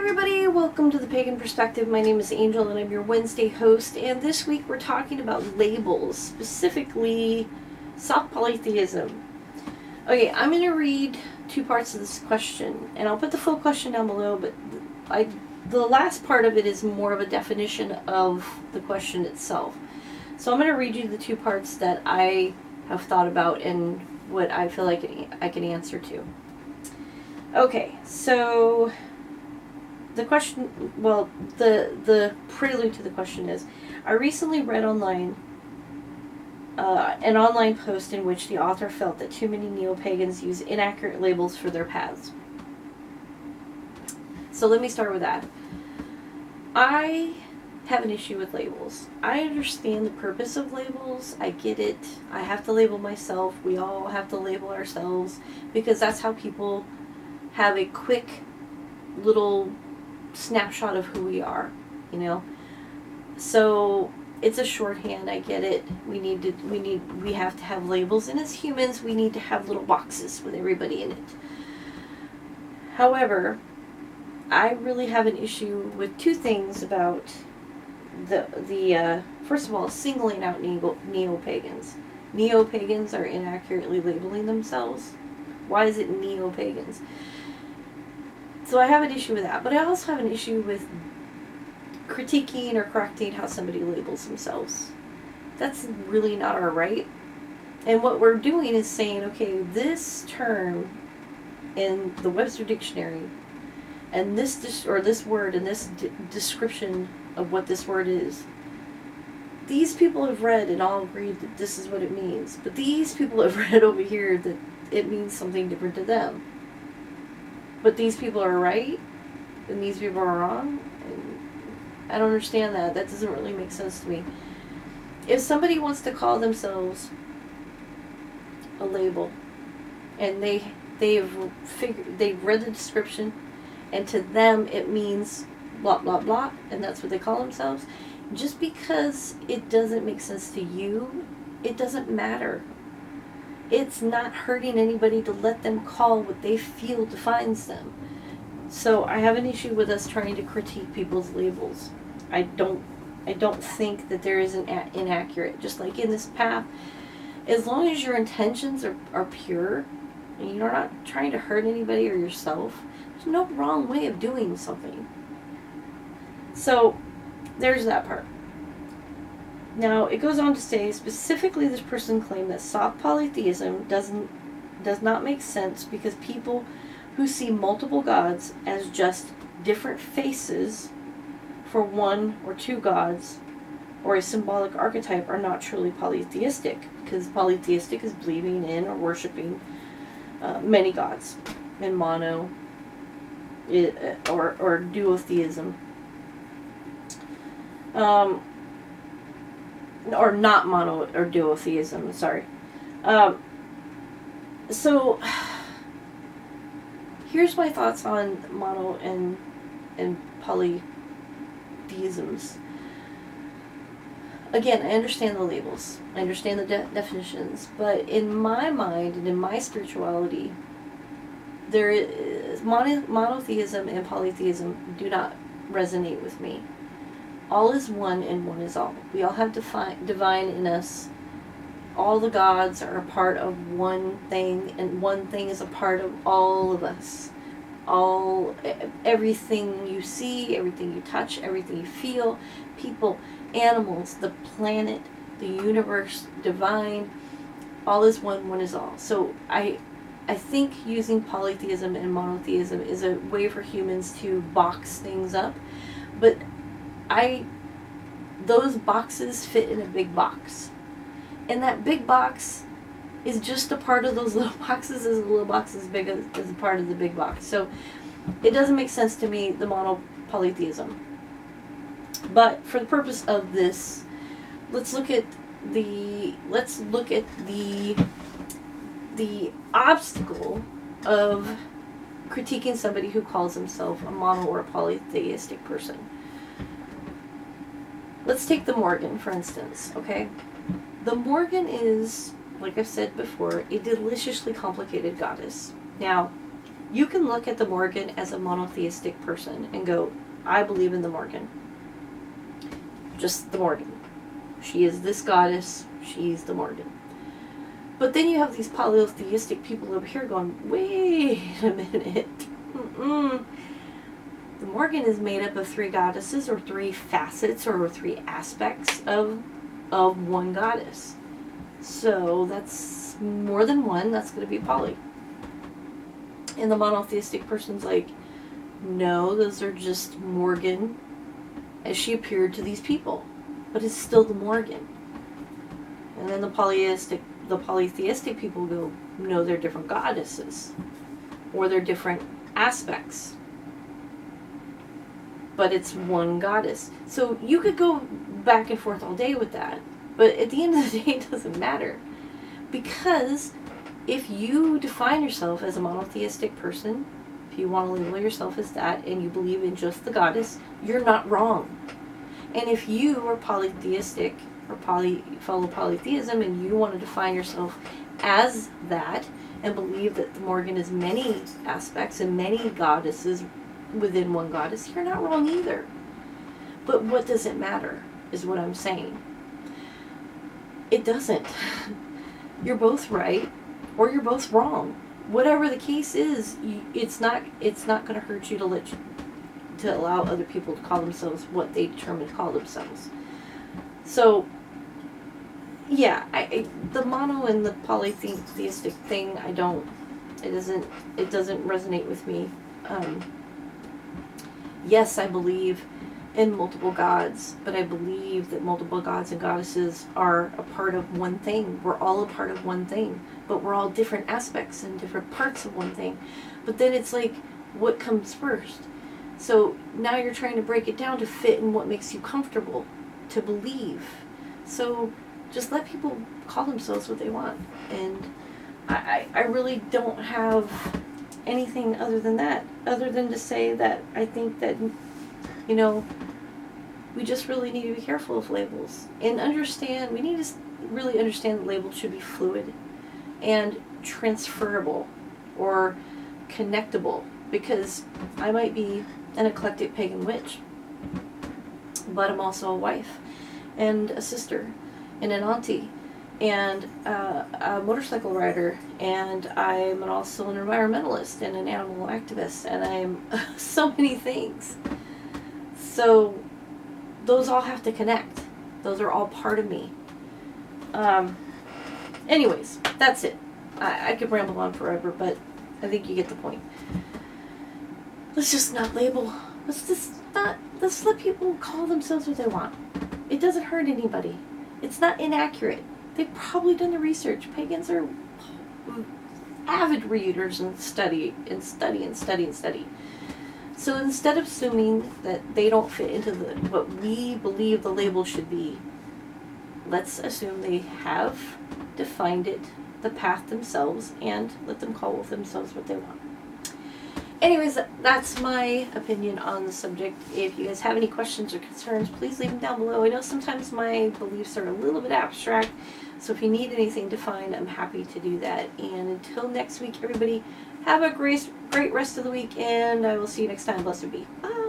everybody, welcome to the Pagan Perspective. My name is Angel and I'm your Wednesday host, and this week we're talking about labels, specifically soft polytheism. Okay, I'm going to read two parts of this question, and I'll put the full question down below, but the last part of it is more of a definition of the question itself. So I'm going to read you the two parts that I have thought about and what I feel like I can answer to. Okay, so the question, well, the prelude to the question is, I recently read online an online post in which the author felt that too many neo-pagans use inaccurate labels for their paths. So let me start with that. I have an issue with labels. I understand the purpose of labels. I get it. I have to label myself. We all have to label ourselves because that's how people have a quick little snapshot of who we are, you know. So it's a shorthand. I get it. We have to have labels, and as humans, we need to have little boxes with everybody in it. However, I really have an issue with two things about the first of all, singling out neo-pagans. Neo-pagans are inaccurately labeling themselves. Why is it neo-pagans? So I have an issue with that, but I also have an issue with critiquing or correcting how somebody labels themselves. That's really not our right. And what we're doing is saying, okay, this term in the Webster Dictionary and this word and this description of what this word is, these people have read and all agreed that this is what it means. But these people have read over here that it means something different to them. But these people are right, and these people are wrong. And I don't understand that. That doesn't really make sense to me. If somebody wants to call themselves a label, and they've read the description, and to them it means blah blah blah, and that's what they call themselves. Just because it doesn't make sense to you, it doesn't matter. It's not hurting anybody to let them call what they feel defines them. So I have an issue with us trying to critique people's labels. I don't think that there is an inaccurate. Just like in this path, as long as your intentions are pure and you're not trying to hurt anybody or yourself, there's no wrong way of doing something. So there's that part. Now, it goes on to say, specifically this person claimed that soft polytheism does not make sense because people who see multiple gods as just different faces for one or two gods or a symbolic archetype are not truly polytheistic, because polytheistic is believing in or worshiping many gods, and mono or duotheism. Or not mono or duotheism, sorry. So here's my thoughts on mono and polytheisms. Again, I understand the labels. I understand the definitions. But in my mind and in my spirituality, there is monotheism and polytheism do not resonate with me. All is one and one is all. We all have divine in us. All the gods are a part of one thing, and one thing is a part of all of us. Everything you see, everything you touch, everything you feel, people, animals, the planet, the universe, divine, all is one, one is all. So I think using polytheism and monotheism is a way for humans to box things up, but those boxes fit in a big box. And that big box is just a part of those little boxes, as a little box is big as a part of the big box. So it doesn't make sense to me, the monopolytheism. But for the purpose of this, let's look at the obstacle of critiquing somebody who calls himself a mono or a polytheistic person. Let's take the Morgan, for instance, okay? The Morgan is, like I've said before, a deliciously complicated goddess. Now, You can look at the Morgan as a monotheistic person and go, I believe in the Morgan. Just the Morgan. She is this goddess. She's the Morgan. But then you have these polytheistic people over here going, wait a minute. Mm-mm. The Morgan is made up of 3 goddesses, or 3 facets, or 3 aspects of one goddess. So that's more than one. That's going to be poly. And the monotheistic person's like, no, those are just Morgan as she appeared to these people. But it's still the Morgan. And then the polytheistic people go, no, they're different goddesses. Or they're different aspects. But it's one goddess. So you could go back and forth all day with that. But at the end of the day, it doesn't matter. Because if you define yourself as a monotheistic person, if you want to label yourself as that, and you believe in just the goddess, you're not wrong. And if you are polytheistic, or follow polytheism, and you want to define yourself as that, and believe that the Morgan is many aspects and many goddesses within one goddess, you're not wrong either. But what does it matter, is what I'm saying. It doesn't. You're both right, or you're both wrong. Whatever the case is, it's not going to hurt you to allow other people to call themselves what they determine to call themselves. So, yeah, the mono and the polytheistic thing, it doesn't resonate with me. Yes, I believe in multiple gods, but I believe that multiple gods and goddesses are a part of one thing. We're all a part of one thing, but we're all different aspects and different parts of one thing. But then it's like, what comes first? So now you're trying to break it down to fit in what makes you comfortable to believe. So just let people call themselves what they want. And I really don't have anything other than that, other than to say that I think that, we just really need to be careful of labels and understand, we need to really understand that labels should be fluid and transferable or connectable, because I might be an eclectic pagan witch, but I'm also a wife and a sister and an auntie and a motorcycle rider, and I'm also an environmentalist and an animal activist, and I'm so many things. So those all have to connect. Those are all part of me. Anyways, that's it. I could ramble on forever, but I think you get the point. Let's just not label. Let's let people call themselves what they want. It doesn't hurt anybody. It's not inaccurate. They've probably done the research. Pagans are avid readers and study. So instead of assuming that they don't fit into what we believe the label should be, let's assume they have defined it, the path themselves, and let them call themselves what they want. Anyways, that's my opinion on the subject. If you guys have any questions or concerns, please leave them down below. I know sometimes my beliefs are a little bit abstract, so if you need anything defined, I'm happy to do that. And until next week, everybody, have a great rest of the week, and I will see you next time. Blessed be. Bye.